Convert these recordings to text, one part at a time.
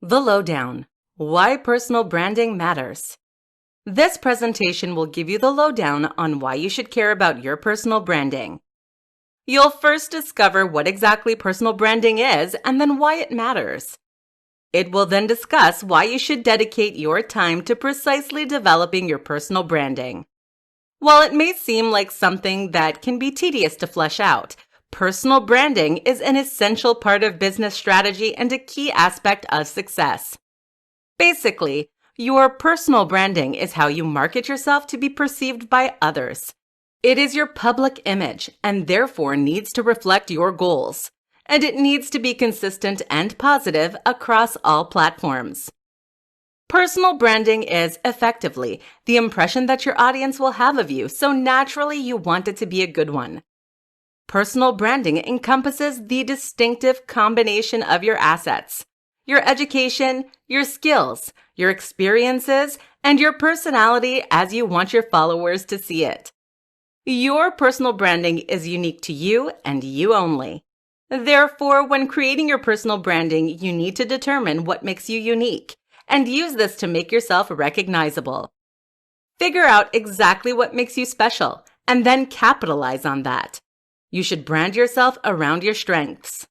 The Lowdown: Why Personal Branding Matters. This presentation will give you the lowdown on why you should care about your personal branding. You'll first discover what exactly personal branding is and then why it matters. It will then discuss why you should dedicate your time to precisely developing your personal branding. While it may seem like something that can be tedious to flesh out, personal branding is an essential part of business strategy and a key aspect of success. Basically, your personal branding is how you market yourself to be perceived by others. It is your public image and therefore needs to reflect your goals, and it needs to be consistent and positive across all platforms. Personal branding is, effectively, the impression that your audience will have of you, so naturally you want it to be a good one. Personal branding encompasses the distinctive combination of your assets, your education, your skills, your experiences, and your personality as you want your followers to see it. Your personal branding is unique to you and you only. Therefore, when creating your personal branding, you need to determine what makes you unique and use this to make yourself recognizable. Figure out exactly what makes you special and then capitalize on that. You should brand yourself around your strengths.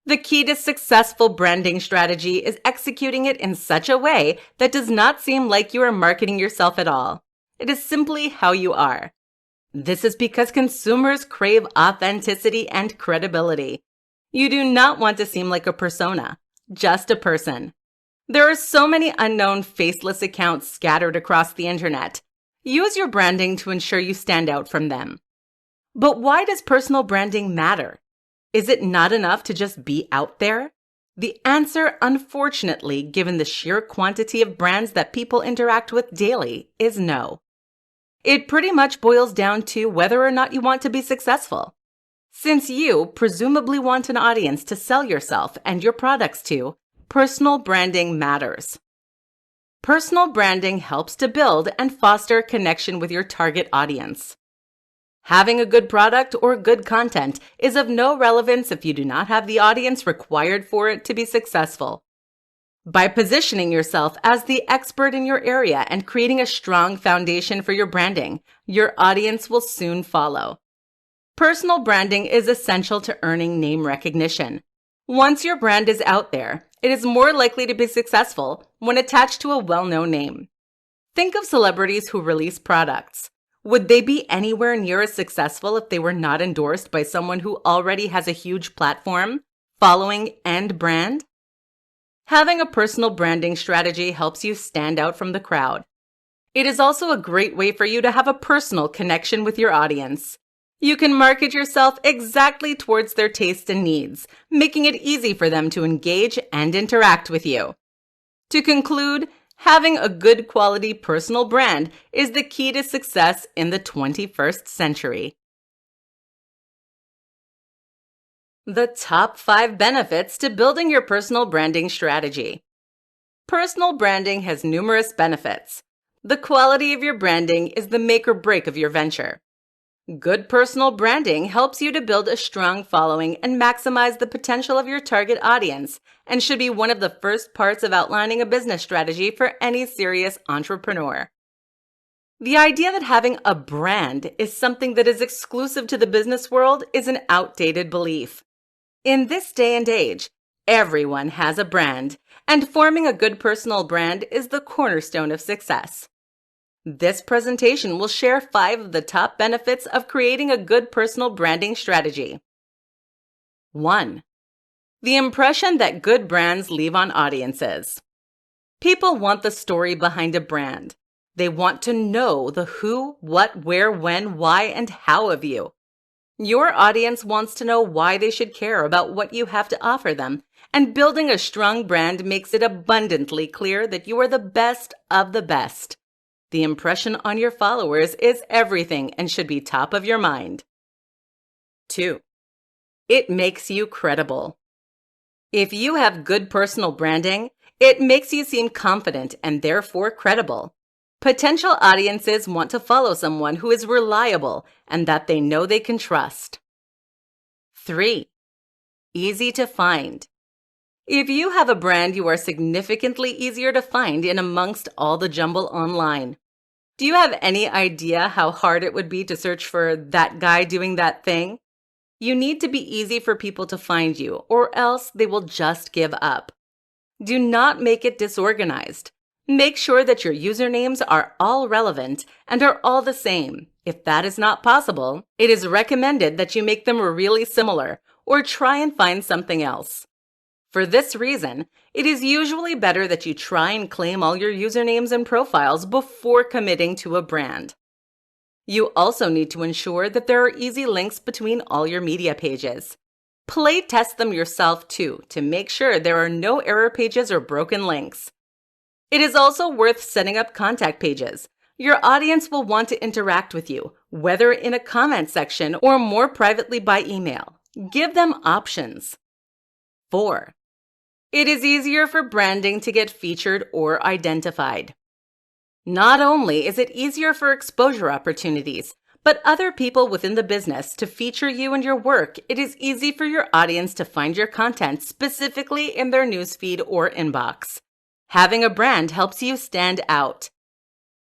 The key to successful branding strategy is executing it in such a way that does not seem like you are marketing yourself at all. It is simply how you are. This is because consumers crave authenticity and credibility. You do not want to seem like a persona, just a person. There are so many unknown faceless accounts scattered across the internet. Use your branding to ensure you stand out from them. But why does personal branding matter? Is it not enough to just be out there? The answer, unfortunately, given the sheer quantity of brands that people interact with daily, is no. It pretty much boils down to whether or not you want to be successful. Since you presumably want an audience to sell yourself and your products to, personal branding matters. Personal branding helps to build and foster connection with your target audience. Having a good product or good content is of no relevance if you do not have the audience required for it to be successful. By positioning yourself as the expert in your area and creating a strong foundation for your branding, your audience will soon follow. Personal branding is essential to earning name recognition. Once your brand is out there, it is more likely to be successful when attached to a well-known name. Think of celebrities who release products. Would they be anywhere near as successful if they were not endorsed by someone who already has a huge platform, following, and brand? Having a personal branding strategy helps you stand out from the crowd. It is also a great way for you to have a personal connection with your audience. You can market yourself exactly towards their tastes and needs, making it easy for them to engage and interact with you. To conclude, having a good quality personal brand is the key to success in the 21st century. The top 5 benefits to building your personal branding strategy. Personal branding has numerous benefits. The quality of your branding is the make or break of your venture. Good personal branding helps you to build a strong following and maximize the potential of your target audience, and should be one of the first parts of outlining a business strategy for any serious entrepreneur. The idea that having a brand is something that is exclusive to the business world is an outdated belief. In this day and age, everyone has a brand, and forming a good personal brand is the cornerstone of success. This presentation will share 5 of the top benefits of creating a good personal branding strategy. 1. The impression that good brands leave on audiences. People want the story behind a brand. They want to know the who, what, where, when, why, and how of you. Your audience wants to know why they should care about what you have to offer them, and building a strong brand makes it abundantly clear that you are the best of the best. The impression on your followers is everything and should be top of your mind. 2. It makes you credible. If you have good personal branding, it makes you seem confident and therefore credible. Potential audiences want to follow someone who is reliable and that they know they can trust. 3. Easy to find. If you have a brand, you are significantly easier to find in amongst all the jumble online. Do you have any idea how hard it would be to search for that guy doing that thing? You need to be easy for people to find you, or else they will just give up. Do not make it disorganized. Make sure that your usernames are all relevant and are all the same. If that is not possible, it is recommended that you make them really similar or try and find something else. For this reason, it is usually better that you try and claim all your usernames and profiles before committing to a brand. You also need to ensure that there are easy links between all your media pages. Play test them yourself too to make sure there are no error pages or broken links. It is also worth setting up contact pages. Your audience will want to interact with you, whether in a comment section or more privately by email. Give them options. 4. It is easier for branding to get featured or identified. Not only is it easier for exposure opportunities, but other people within the business to feature you and your work, it is easy for your audience to find your content specifically in their newsfeed or inbox. Having a brand helps you stand out.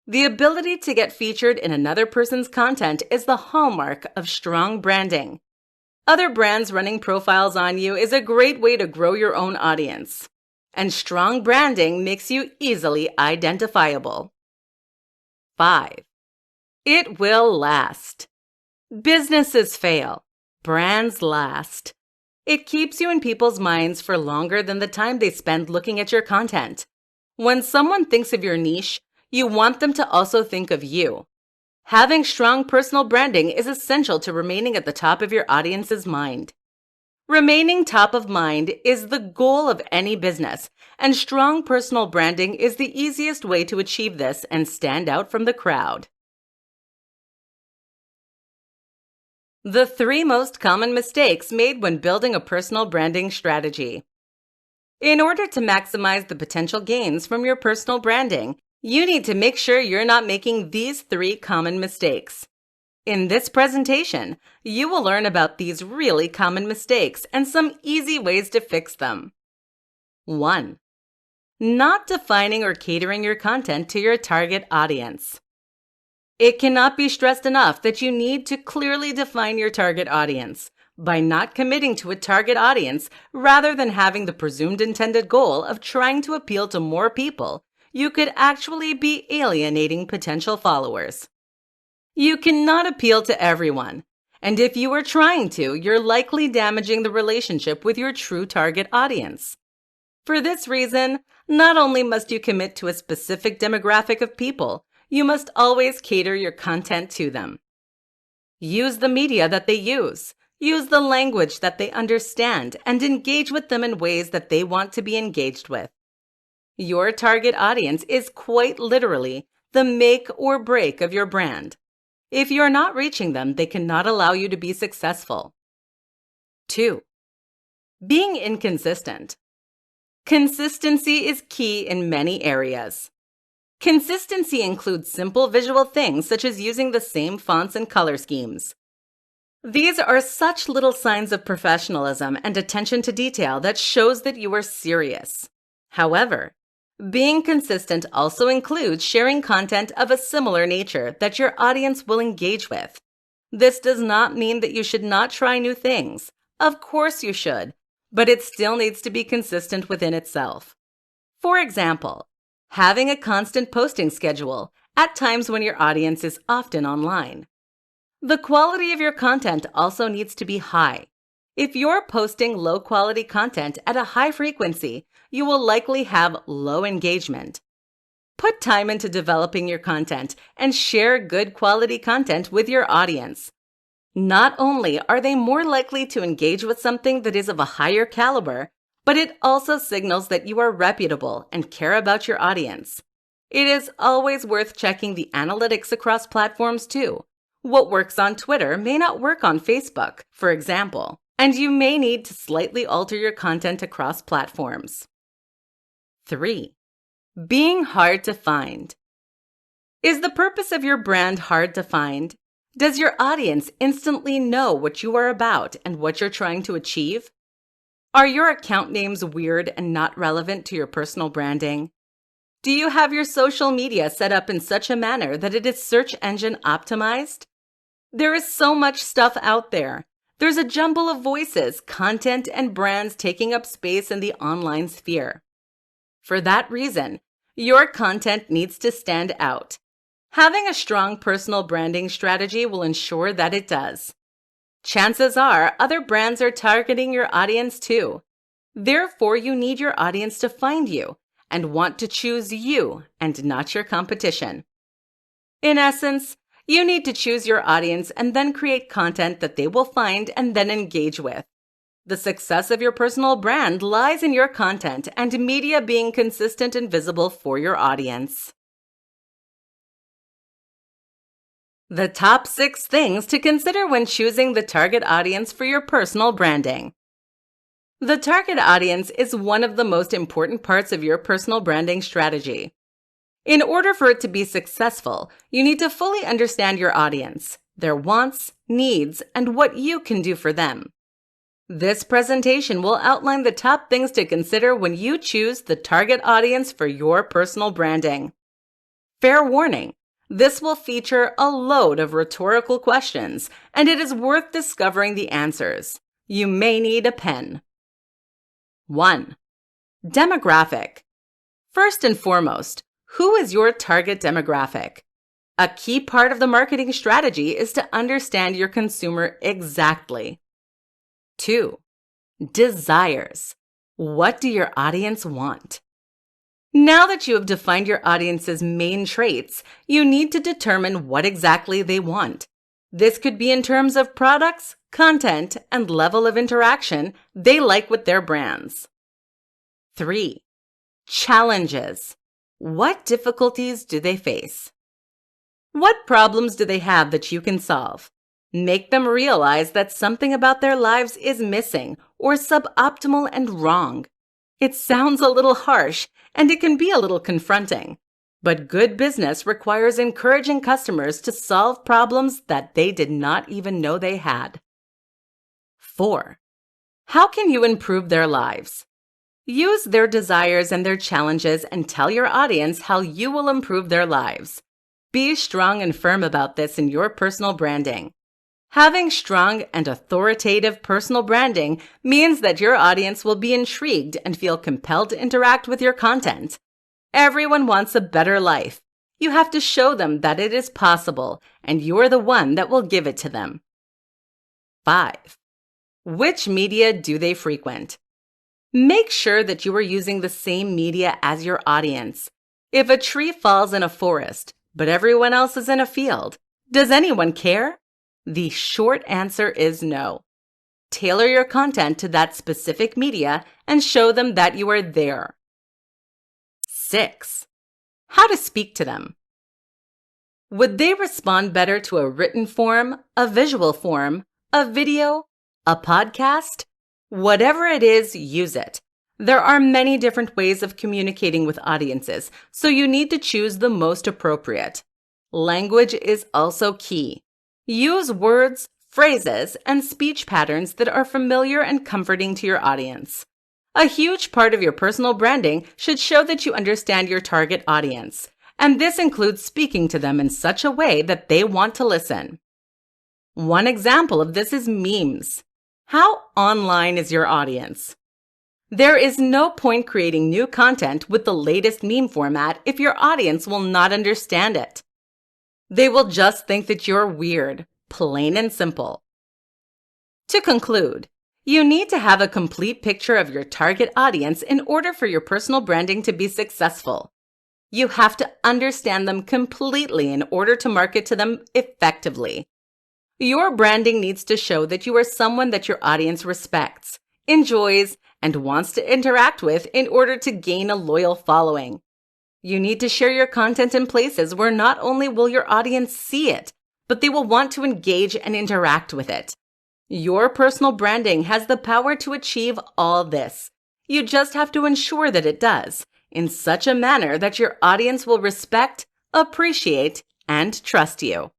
The ability to get featured in another person's content is the hallmark of strong branding. Other brands running profiles on you is a great way to grow your own audience. And strong branding makes you easily identifiable. 5. It will last. Businesses fail. Brands last. It keeps you in people's minds for longer than the time they spend looking at your content. When someone thinks of your niche, you want them to also think of you. Having strong personal branding is essential to remaining at the top of your audience's mind. Remaining top of mind is the goal of any business, and strong personal branding is the easiest way to achieve this and stand out from the crowd. The 3 most common mistakes made when building a personal branding strategy. In order to maximize the potential gains from your personal branding, you need to make sure you're not making these 3 common mistakes. In this presentation, you will learn about these really common mistakes and some easy ways to fix them. 1. Not defining or catering your content to your target audience. It cannot be stressed enough that you need to clearly define your target audience. By not committing to a target audience, rather than having the presumed intended goal of trying to appeal to more people, you could actually be alienating potential followers. You cannot appeal to everyone, and if you are trying to, you're likely damaging the relationship with your true target audience. For this reason, not only must you commit to a specific demographic of people, you must always cater your content to them. Use the media that they use. Use the language that they understand and engage with them in ways that they want to be engaged with. Your target audience is quite literally the make or break of your brand. If you're not reaching them, they cannot allow you to be successful. 2. Being inconsistent. Consistency is key in many areas. Consistency includes simple visual things such as using the same fonts and color schemes. These are such little signs of professionalism and attention to detail that shows that you are serious. However, being consistent also includes sharing content of a similar nature that your audience will engage with. This does not mean that you should not try new things. Of course you should, but it still needs to be consistent within itself. For example, having a constant posting schedule at times when your audience is often online. The quality of your content also needs to be high. If you're posting low-quality content at a high frequency, you will likely have low engagement. Put time into developing your content and share good quality content with your audience. Not only are they more likely to engage with something that is of a higher caliber, but it also signals that you are reputable and care about your audience. It is always worth checking the analytics across platforms too. What works on Twitter may not work on Facebook, for example, and you may need to slightly alter your content across platforms. 3. Being hard to find. Is the purpose of your brand hard to find? Does your audience instantly know what you are about and what you're trying to achieve? Are your account names weird and not relevant to your personal branding? Do you have your social media set up in such a manner that it is search engine optimized? There is so much stuff out there. There's a jumble of voices, content, and brands taking up space in the online sphere. For that reason, your content needs to stand out. Having a strong personal branding strategy will ensure that it does. Chances are other brands are targeting your audience too. Therefore, you need your audience to find you and want to choose you and not your competition. In essence, you need to choose your audience and then create content that they will find and then engage with. The success of your personal brand lies in your content and media being consistent and visible for your audience. The top 6 things to consider when choosing the target audience for your personal branding. The target audience is one of the most important parts of your personal branding strategy. In order for it to be successful, you need to fully understand your audience, their wants, needs, and what you can do for them. This presentation will outline the top things to consider when you choose the target audience for your personal branding. Fair warning, this will feature a load of rhetorical questions, and it is worth discovering the answers. You may need a pen. 1. Demographic. First and foremost, who is your target demographic? A key part of the marketing strategy is to understand your consumer exactly. 2. Desires. What do your audience want? Now that you have defined your audience's main traits, you need to determine what exactly they want. This could be in terms of products, content, and level of interaction they like with their brands. 3. Challenges. What difficulties do they face? What problems do they have that you can solve? Make them realize that something about their lives is missing or suboptimal and wrong. It sounds a little harsh, and it can be a little confronting. But good business requires encouraging customers to solve problems that they did not even know they had. 4. How can you improve their lives? Use their desires and their challenges and tell your audience how you will improve their lives. Be strong and firm about this in your personal branding. Having strong and authoritative personal branding means that your audience will be intrigued and feel compelled to interact with your content. Everyone wants a better life. You have to show them that it is possible, and you're the one that will give it to them. 5. Which media do they frequent? Make sure that you are using the same media as your audience. If a tree falls in a forest, but everyone else is in a field, does anyone care? The short answer is no. Tailor your content to that specific media and show them that you are there. 6. How to speak to them. Would they respond better to a written form, a visual form, a video, a podcast? Whatever it is, use it. There are many different ways of communicating with audiences, so you need to choose the most appropriate. Language is also key. Use words, phrases, and speech patterns that are familiar and comforting to your audience. A huge part of your personal branding should show that you understand your target audience, and this includes speaking to them in such a way that they want to listen. One example of this is memes. How online is your audience? There is no point creating new content with the latest meme format if your audience will not understand it. They will just think that you're weird, plain and simple. To conclude, you need to have a complete picture of your target audience in order for your personal branding to be successful. You have to understand them completely in order to market to them effectively. Your branding needs to show that you are someone that your audience respects, enjoys, and wants to interact with in order to gain a loyal following. You need to share your content in places where not only will your audience see it, but they will want to engage and interact with it. Your personal branding has the power to achieve all this. You just have to ensure that it does, in such a manner that your audience will respect, appreciate, and trust you.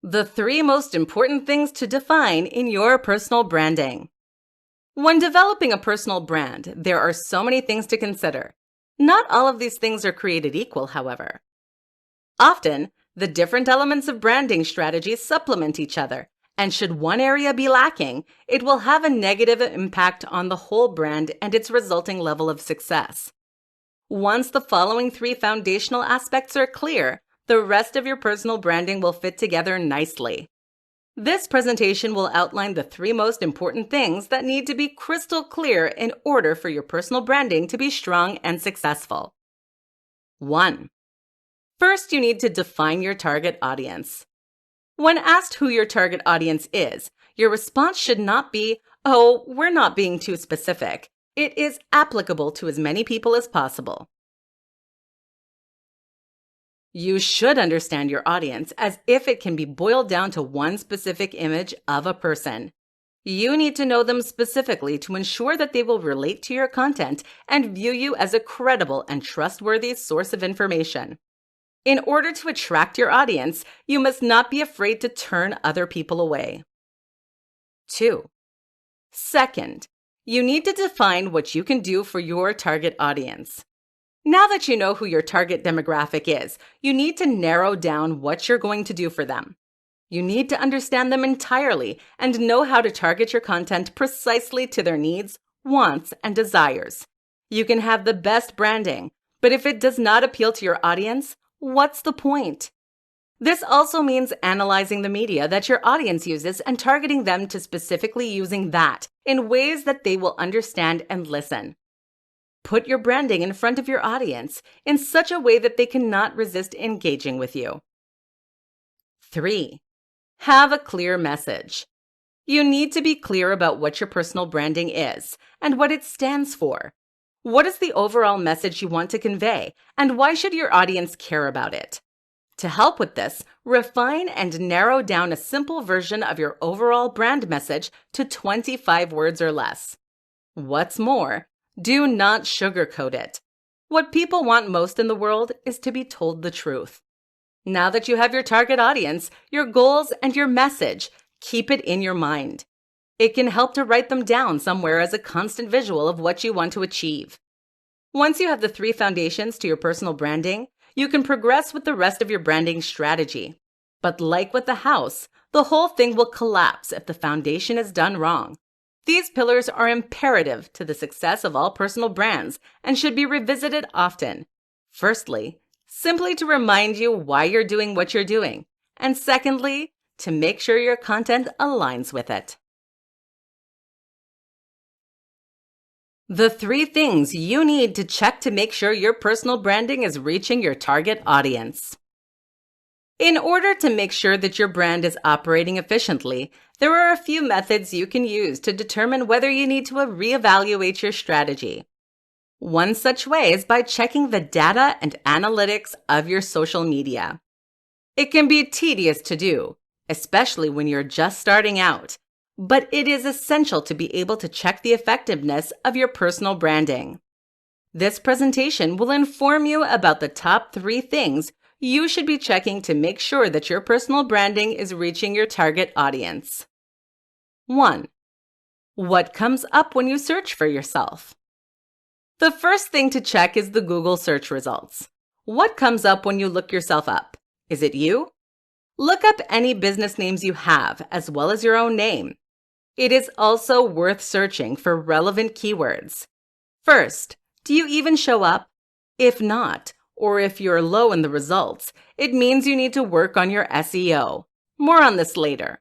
The 3 most important things to define in your personal branding. When developing a personal brand, there are so many things to consider. Not all of these things are created equal, however. Often, the different elements of branding strategies supplement each other, and should one area be lacking, it will have a negative impact on the whole brand and its resulting level of success. Once the following 3 foundational aspects are clear, the rest of your personal branding will fit together nicely. This presentation will outline the 3 most important things that need to be crystal clear in order for your personal branding to be strong and successful. 1. First, you need to define your target audience. When asked who your target audience is, your response should not be, "Oh, we're not being too specific." It is applicable to as many people as possible. You should understand your audience as if it can be boiled down to one specific image of a person. You need to know them specifically to ensure that they will relate to your content and view you as a credible and trustworthy source of information. In order to attract your audience, you must not be afraid to turn other people away. 2. Second, you need to define what you can do for your target audience. Now that you know who your target demographic is, you need to narrow down what you're going to do for them. You need to understand them entirely and know how to target your content precisely to their needs, wants, and desires. You can have the best branding, but if it does not appeal to your audience, what's the point? This also means analyzing the media that your audience uses and targeting them to specifically using that in ways that they will understand and listen. Put your branding in front of your audience in such a way that they cannot resist engaging with you. 3. Have a clear message. You need to be clear about what your personal branding is and what it stands for. What is the overall message you want to convey, and why should your audience care about it? To help with this, refine and narrow down a simple version of your overall brand message to 25 words or less. What's more, do not sugarcoat it. What people want most in the world is to be told the truth. Now that you have your target audience, your goals, and your message, keep it in your mind. It can help to write them down somewhere as a constant visual of what you want to achieve. Once you have the 3 foundations to your personal branding, you can progress with the rest of your branding strategy. But like with the house, the whole thing will collapse if the foundation is done wrong. These pillars are imperative to the success of all personal brands and should be revisited often. Firstly, simply to remind you why you're doing what you're doing, and secondly, to make sure your content aligns with it. The 3 things you need to check to make sure your personal branding is reaching your target audience. In order to make sure that your brand is operating efficiently, there are a few methods you can use to determine whether you need to reevaluate your strategy. One such way is by checking the data and analytics of your social media. It can be tedious to do, especially when you're just starting out, but it is essential to be able to check the effectiveness of your personal branding. This presentation will inform you about the top 3 things you should be checking to make sure that your personal branding is reaching your target audience. 1. What comes up when you search for yourself? The first thing to check is the Google search results. What comes up when you look yourself up? Is it you? Look up any business names you have, as well as your own name. It is also worth searching for relevant keywords. First, do you even show up? If not, or if you're low in the results, it means you need to work on your SEO. More on this later.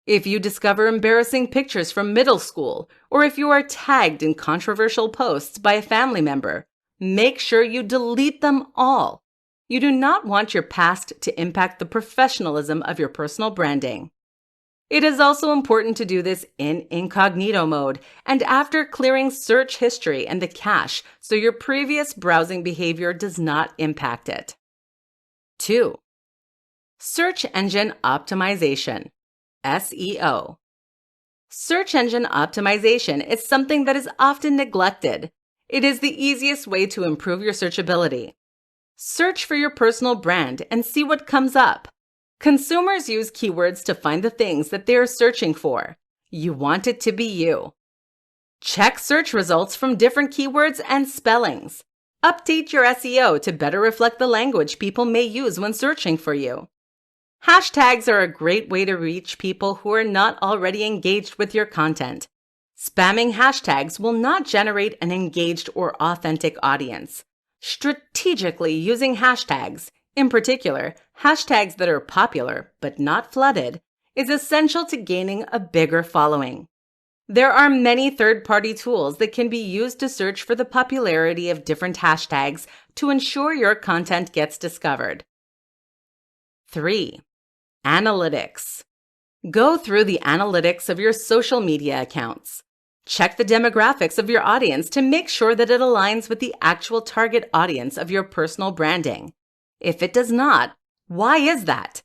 If you discover embarrassing pictures from middle school, or if you are tagged in controversial posts by a family member, make sure you delete them all. You do not want your past to impact the professionalism of your personal branding. It is also important to do this in incognito mode and after clearing search history and the cache so your previous browsing behavior does not impact it. 2. Search Engine Optimization, SEO. Search engine optimization is something that is often neglected. It is the easiest way to improve your searchability. Search for your personal brand and see what comes up. Consumers use keywords to find the things that they are searching for. You want it to be you. Check search results from different keywords and spellings. Update your SEO to better reflect the language people may use when searching for you. Hashtags are a great way to reach people who are not already engaged with your content. Spamming hashtags will not generate an engaged or authentic audience. Strategically using hashtags, in particular, hashtags that are popular but not flooded, is essential to gaining a bigger following. There are many third-party tools that can be used to search for the popularity of different hashtags to ensure your content gets discovered. 3. Analytics. Go through the analytics of your social media accounts. Check the demographics of your audience to make sure that it aligns with the actual target audience of your personal branding. If it does not, why is that?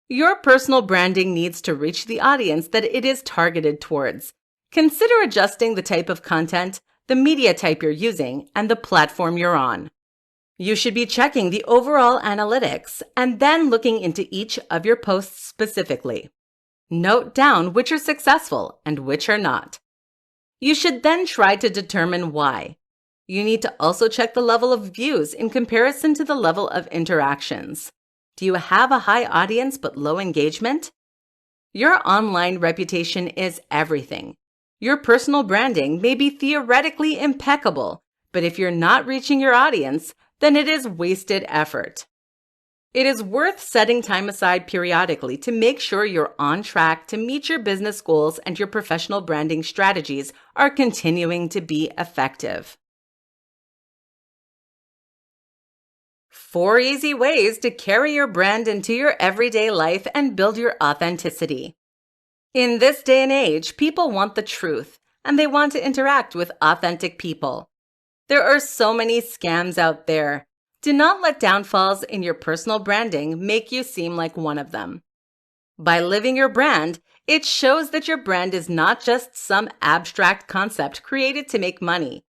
Your personal branding needs to reach the audience that it is targeted towards. Consider adjusting the type of content, the media type you're using, and the platform you're on. You should be checking the overall analytics and then looking into each of your posts specifically. Note down which are successful and which are not. You should then try to determine why. You need to also check the level of views in comparison to the level of interactions. Do you have a high audience but low engagement? Your online reputation is everything. Your personal branding may be theoretically impeccable, but if you're not reaching your audience, then it is wasted effort. It is worth setting time aside periodically to make sure you're on track to meet your business goals and your professional branding strategies are continuing to be effective. 4 easy ways to carry your brand into your everyday life and build your authenticity. In this day and age, people want the truth, and they want to interact with authentic people. There are so many scams out there. Do not let downfalls in your personal branding make you seem like one of them. By living your brand, it shows that your brand is not just some abstract concept created to make money.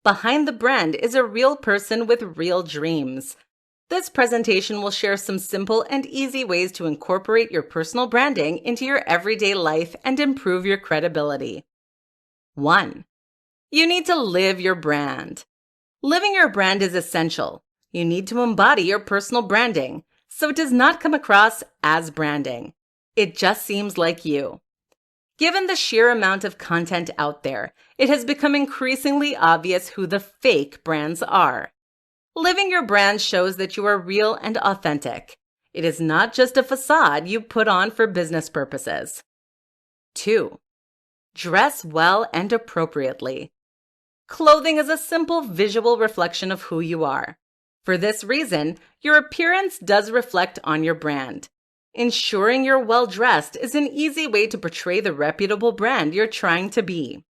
Behind the brand is a real person with real dreams. This presentation will share some simple and easy ways to incorporate your personal branding into your everyday life and improve your credibility. 1. You need to live your brand. Living your brand is essential. You need to embody your personal branding, so it does not come across as branding. It just seems like you. Given the sheer amount of content out there, it has become increasingly obvious who the fake brands are. Living your brand shows that you are real and authentic. It is not just a facade you put on for business purposes. 2. Dress well and appropriately. Clothing is a simple visual reflection of who you are. For this reason, your appearance does reflect on your brand. Ensuring you're well-dressed is an easy way to portray the reputable brand you're trying to be.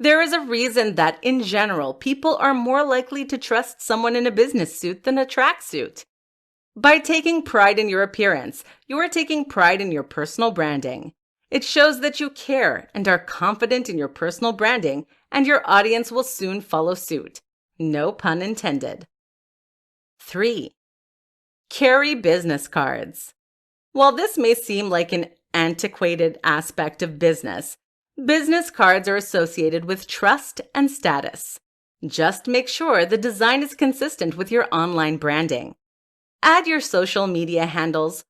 There is a reason that, in general, people are more likely to trust someone in a business suit than a tracksuit. By taking pride in your appearance, you are taking pride in your personal branding. It shows that you care and are confident in your personal branding, and your audience will soon follow suit. No pun intended. 3. Carry business cards. While this may seem like an antiquated aspect of business cards are associated with trust and status. Just make sure the design is consistent with your online branding. Add your social media handles,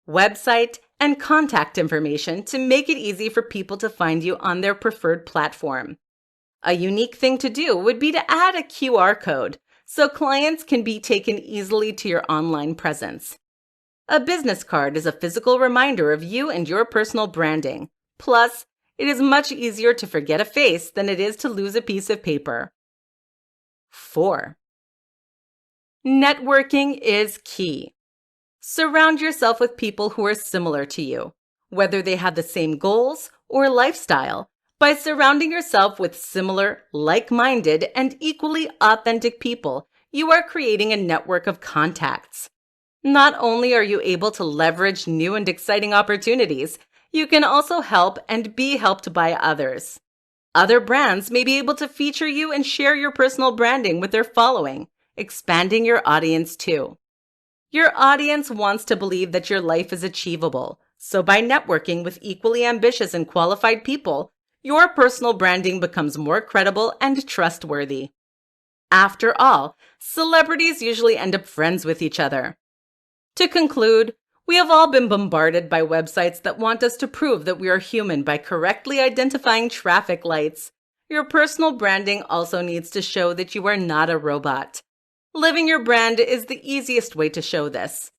website, and contact information to make it easy for people to find you on their preferred platform. A unique thing to do would be to add a QR code so clients can be taken easily to your online presence. A business card is a physical reminder of you and your personal branding. Plus, it is much easier to forget a face than it is to lose a piece of paper. 4. Networking is key. Surround yourself with people who are similar to you, whether they have the same goals or lifestyle. By surrounding yourself with similar, like-minded, and equally authentic people, you are creating a network of contacts. Not only are you able to leverage new and exciting opportunities, you can also help and be helped by others. Other brands may be able to feature you and share your personal branding with their following, expanding your audience too. Your audience wants to believe that your life is achievable, so by networking with equally ambitious and qualified people, your personal branding becomes more credible and trustworthy. After all, celebrities usually end up friends with each other. To conclude, we have all been bombarded by websites that want us to prove that we are human by correctly identifying traffic lights. Your personal branding also needs to show that you are not a robot. Living your brand is the easiest way to show this.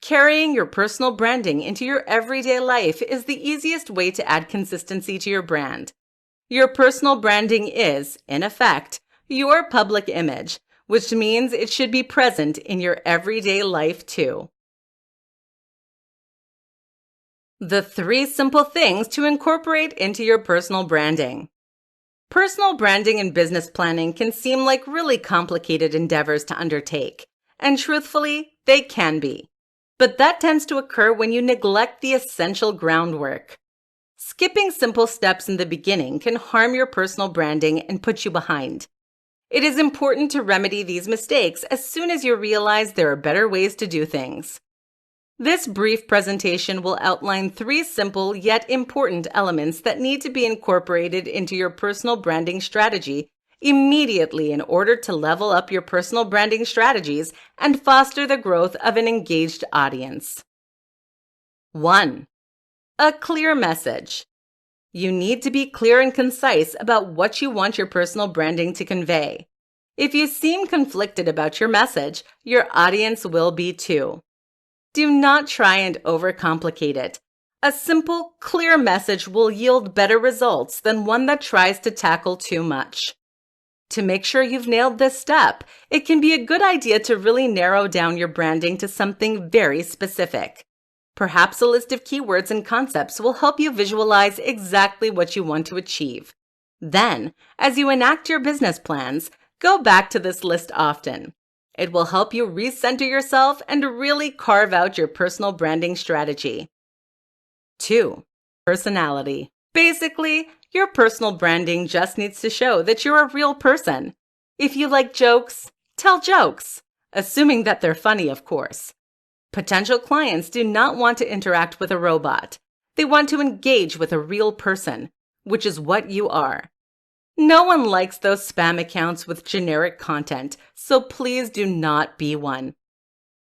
Carrying your personal branding into your everyday life is the easiest way to add consistency to your brand. Your personal branding is, in effect, your public image, which means it should be present in your everyday life too. The 3 simple things to incorporate into your personal branding. Personal branding and business planning can seem like really complicated endeavors to undertake, and truthfully, they can be. But that tends to occur when you neglect the essential groundwork. Skipping simple steps in the beginning can harm your personal branding and put you behind. It is important to remedy these mistakes as soon as you realize there are better ways to do things. This brief presentation will outline 3 simple yet important elements that need to be incorporated into your personal branding strategy immediately in order to level up your personal branding strategies and foster the growth of an engaged audience. 1. A clear message. You need to be clear and concise about what you want your personal branding to convey. If you seem conflicted about your message, your audience will be too. Do not try and overcomplicate it. A simple, clear message will yield better results than one that tries to tackle too much. To make sure you've nailed this step, it can be a good idea to really narrow down your branding to something very specific. Perhaps a list of keywords and concepts will help you visualize exactly what you want to achieve. Then, as you enact your business plans, go back to this list often. It will help you recenter yourself and really carve out your personal branding strategy. 2. Personality. Basically, your personal branding just needs to show that you're a real person. If you like jokes, tell jokes, assuming that they're funny, of course. Potential clients do not want to interact with a robot. They want to engage with a real person, which is what you are. No one likes those spam accounts with generic content, so please do not be one.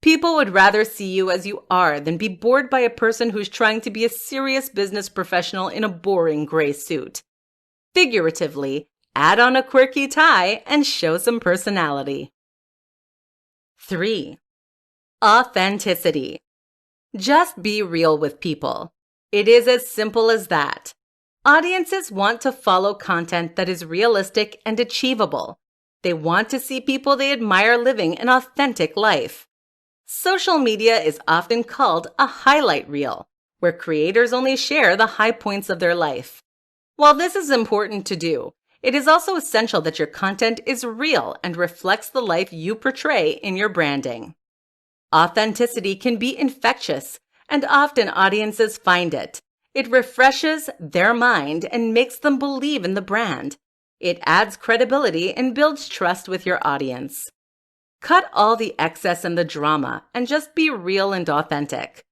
People would rather see you as you are than be bored by a person who's trying to be a serious business professional in a boring gray suit. Figuratively, add on a quirky tie and show some personality. 3. Authenticity. Just be real with people. It is as simple as that. Audiences want to follow content that is realistic and achievable. They want to see people they admire living an authentic life. Social media is often called a highlight reel, where creators only share the high points of their life. While this is important to do, it is also essential that your content is real and reflects the life you portray in your branding. Authenticity can be infectious, and often audiences find it. It refreshes their mind and makes them believe in the brand. It adds credibility and builds trust with your audience. Cut all the excess and the drama and just be real and authentic.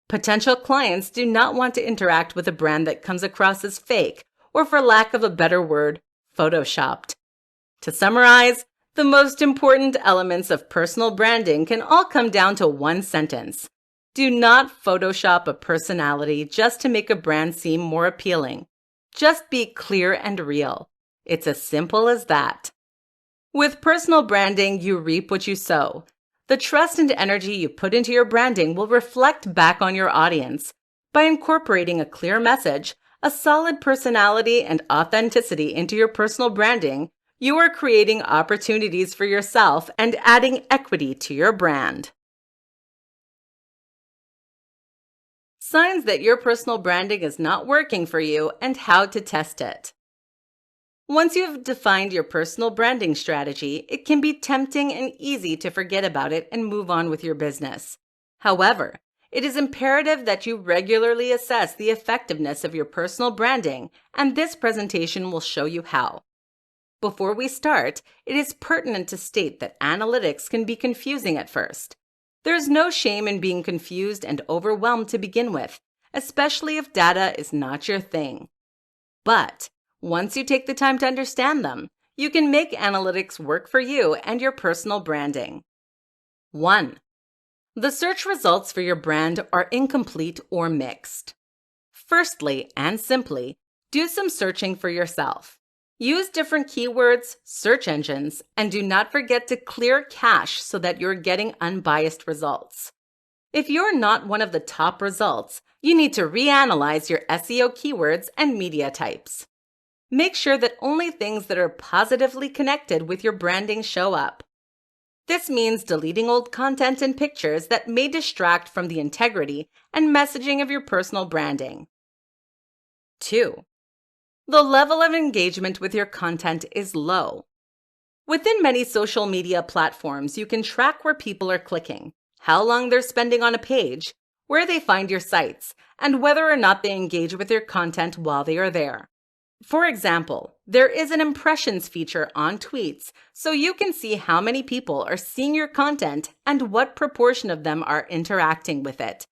Potential clients do not want to interact with a brand that comes across as fake or, for lack of a better word, photoshopped. To summarize, the most important elements of personal branding can all come down to one sentence. Do not Photoshop a personality just to make a brand seem more appealing. Just be clear and real. It's as simple as that. With personal branding, you reap what you sow. The trust and energy you put into your branding will reflect back on your audience. By incorporating a clear message, a solid personality, and authenticity into your personal branding, you are creating opportunities for yourself and adding equity to your brand. Signs that your personal branding is not working for you and how to test it. Once you've defined your personal branding strategy, it can be tempting and easy to forget about it and move on with your business. However, it is imperative that you regularly assess the effectiveness of your personal branding, and this presentation will show you how. Before we start, it is pertinent to state that analytics can be confusing at first. There's no shame in being confused and overwhelmed to begin with, especially if data is not your thing. But once you take the time to understand them, you can make analytics work for you and your personal branding. 1. The search results for your brand are incomplete or mixed. Firstly, and simply, do some searching for yourself. Use different keywords, search engines, and do not forget to clear cache so that you're getting unbiased results. If you're not one of the top results, you need to reanalyze your SEO keywords and media types. Make sure that only things that are positively connected with your branding show up. This means deleting old content and pictures that may distract from the integrity and messaging of your personal branding. 2. The level of engagement with your content is low. Within many social media platforms, you can track where people are clicking, how long they're spending on a page, where they find your sites, and whether or not they engage with your content while they are there. For example, there is an impressions feature on tweets, so you can see how many people are seeing your content and what proportion of them are interacting with it.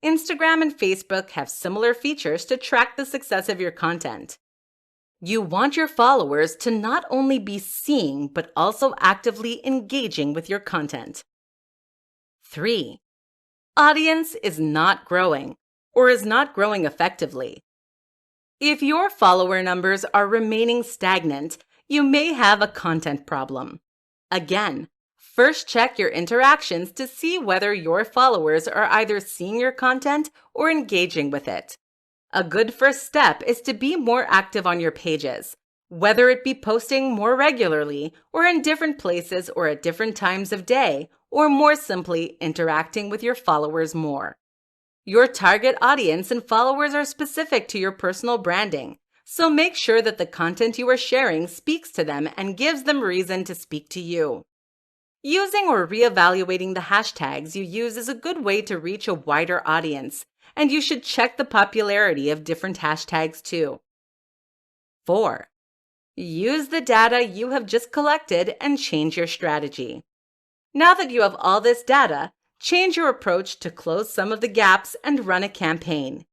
Instagram and Facebook have similar features to track the success of your content. You want your followers to not only be seeing, but also actively engaging with your content. 3. Audience is not growing or is not growing effectively. If your follower numbers are remaining stagnant, you may have a content problem. Again, first check your interactions to see whether your followers are either seeing your content or engaging with it. A good first step is to be more active on your pages, whether it be posting more regularly or in different places or at different times of day, or more simply interacting with your followers more. Your target audience and followers are specific to your personal branding, so make sure that the content you are sharing speaks to them and gives them reason to speak to you. Using or reevaluating the hashtags you use is a good way to reach a wider audience, and you should check the popularity of different hashtags too. 4. Use the data you have just collected and change your strategy. Now that you have all this data, change your approach to close some of the gaps and run a campaign.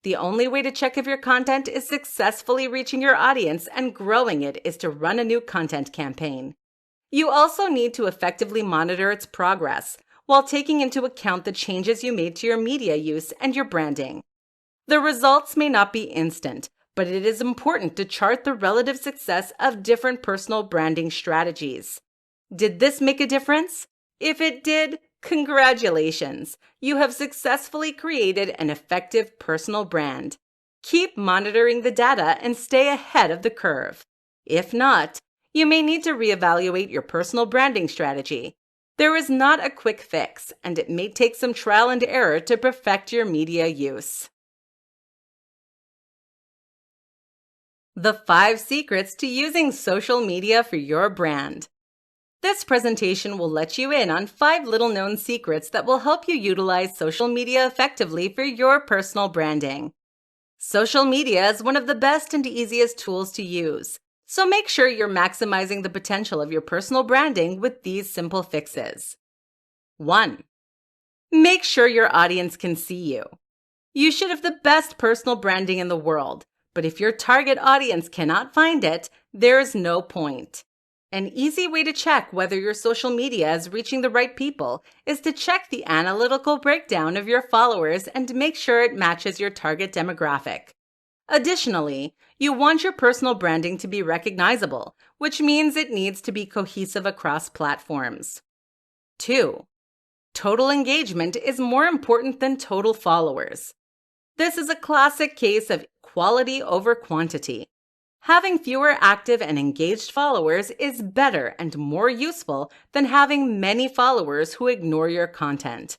The only way to check if your content is successfully reaching your audience and growing it is to run a new content campaign. You also need to effectively monitor its progress while taking into account the changes you made to your media use and your branding. The results may not be instant, but it is important to chart the relative success of different personal branding strategies. Did this make a difference? If it did, congratulations! You have successfully created an effective personal brand. Keep monitoring the data and stay ahead of the curve. If not, you may need to reevaluate your personal branding strategy. There is not a quick fix, and it may take some trial and error to perfect your media use. The 5 secrets to using social media for your brand. This presentation will let you in on 5 little-known secrets that will help you utilize social media effectively for your personal branding. Social media is one of the best and easiest tools to use, so make sure you're maximizing the potential of your personal branding with these simple fixes. 1. Make sure your audience can see you. You should have the best personal branding in the world, but if your target audience cannot find it, there's no point. An easy way to check whether your social media is reaching the right people is to check the analytical breakdown of your followers and make sure it matches your target demographic. Additionally, you want your personal branding to be recognizable, which means it needs to be cohesive across platforms. 2. Total engagement is more important than total followers. This is a classic case of quality over quantity. Having fewer active and engaged followers is better and more useful than having many followers who ignore your content.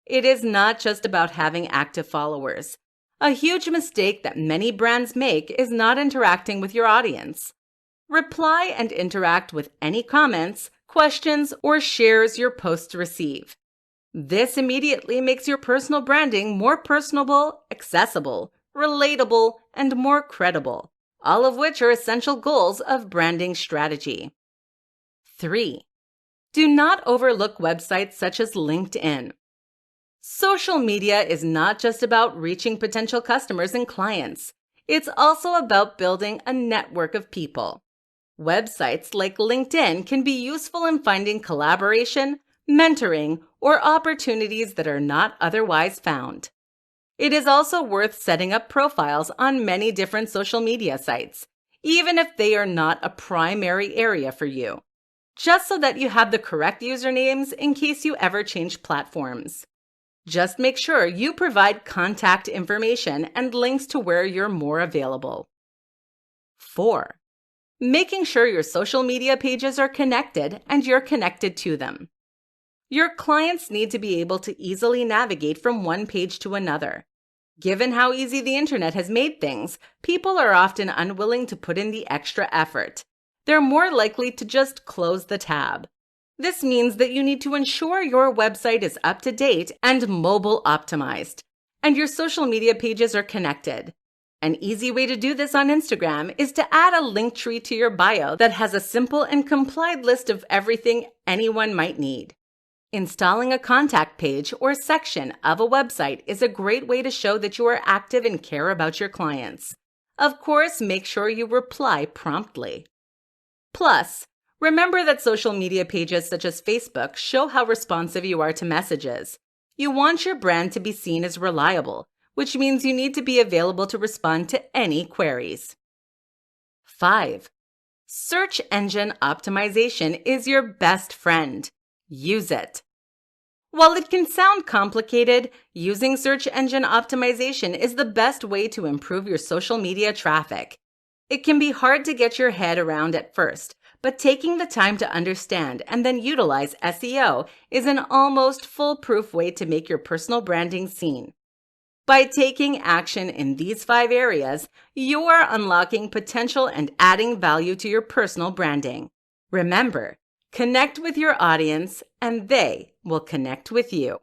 It is not just about having active followers. A huge mistake that many brands make is not interacting with your audience. Reply and interact with any comments, questions, or shares your posts receive. This immediately makes your personal branding more personable, accessible, relatable, and more credible, all of which are essential goals of branding strategy. 3. Do not overlook websites such as LinkedIn. Social media is not just about reaching potential customers and clients. It's also about building a network of people. Websites like LinkedIn can be useful in finding collaboration, mentoring, or opportunities that are not otherwise found. It is also worth setting up profiles on many different social media sites, even if they are not a primary area for you, just so that you have the correct usernames in case you ever change platforms. Just make sure you provide contact information and links to where you're more available. 4. Making sure your social media pages are connected and you're connected to them. Your clients need to be able to easily navigate from one page to another. Given how easy the internet has made things, people are often unwilling to put in the extra effort. They're more likely to just close the tab. This means that you need to ensure your website is up to date and mobile optimized, and your social media pages are connected. An easy way to do this on Instagram is to add a link tree to your bio that has a simple and complied list of everything anyone might need. Installing a contact page or section of a website is a great way to show that you are active and care about your clients. Of course, make sure you reply promptly. Plus, remember that social media pages such as Facebook show how responsive you are to messages. You want your brand to be seen as reliable, which means you need to be available to respond to any queries. 5. Search engine optimization is your best friend. Use it. While it can sound complicated, using search engine optimization is the best way to improve your social media traffic. It can be hard to get your head around at first, but taking the time to understand and then utilize SEO is an almost foolproof way to make your personal branding seen. By taking action in these 5 areas, you are unlocking potential and adding value to your personal branding. Remember, connect with your audience and they will connect with you.